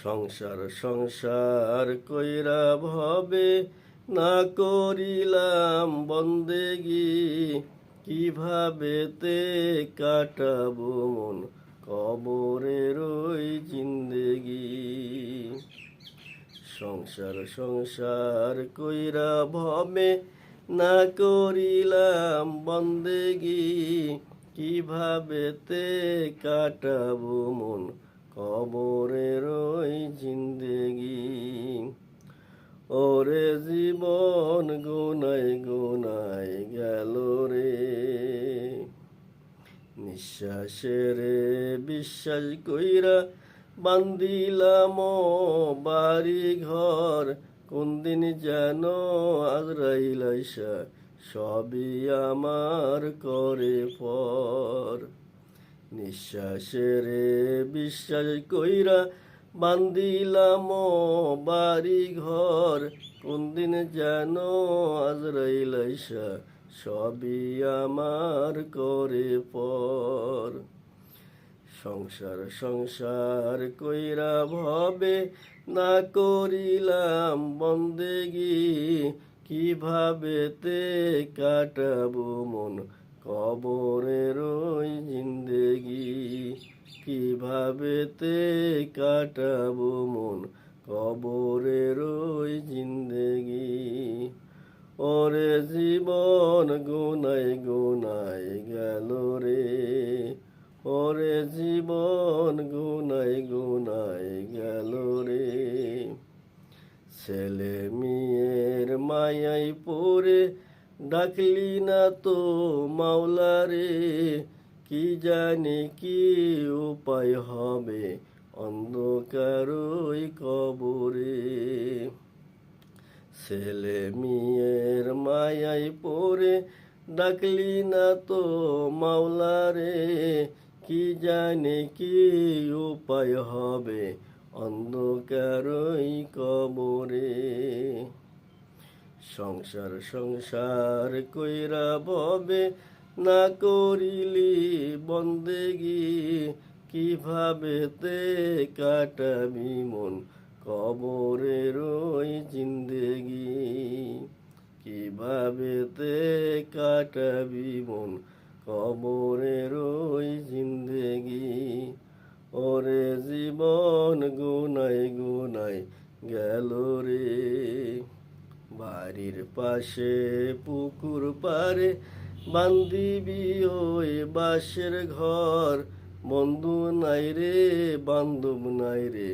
সংসার সংসার কইরা ভবে না করিলাম বন্দেগি, কিভাবে তে কাটাবো মন কবরের ওই জিন্দেগি। সংসার সংসার কইরা ভবে না করিলাম বন্দেগি, কিভাবে তে কাটাবো মন কবরের ওই জিন্দেগি। ওরে জীবন গুনাই গুনাই গেল রে, নিঃশ্বাসের বিশ্বাস কইরা বান্দিলাম বাড়ি ঘর, কোন দিন যেন আজরাইল আইসা সবই আমার করে পর। নিঃশ্বাসের বিশ্বাস কইরা বান্দিলাম বাড়ি ঘর, কোন দিন যেন আজরাইল আইসা সবই আমার করে পর। সংসার সংসার কইরা ভবে না করিলাম বন্দেগি, কিভাবে তে কাটাবো মন কবরের ওই জিন্দেগি। কিভাবে তে কাটাবো মন কবরের ওই জিন্দেগি। ওরে জীবন গুনাই গুনাই গেল রে, ওরে জীবন গুনাই গুনাই গেল রে। ছেলে মেয়ের মায়াই পড়ে ডাকলি না তো মাওলা রে, কি জানি কি উপায় হবে অন্ধকার ওই কবরে। ছেলে মেয়ের মায়াই পড়ে ডাকলি না তো মাওলা রে, কি জানি কি উপায় হবে অন্ধকার ওই কবরে। সংসার সংসার কইরা ভবে না করিলি বন্দেগি, কিভাবে তে কাটাবি মন কবরের ওই জিন্দেগি। কিভাবে তে কাটাবি মন কবরের ওই জিন্দেগি। ওরে জীবন গুনাই গুনাই গেল রে, বাড়ির পাশে পুকুর পারে বান্দিবি ওই বাঁশের ঘর, বন্ধু নাই রে বান্ধব নাই রে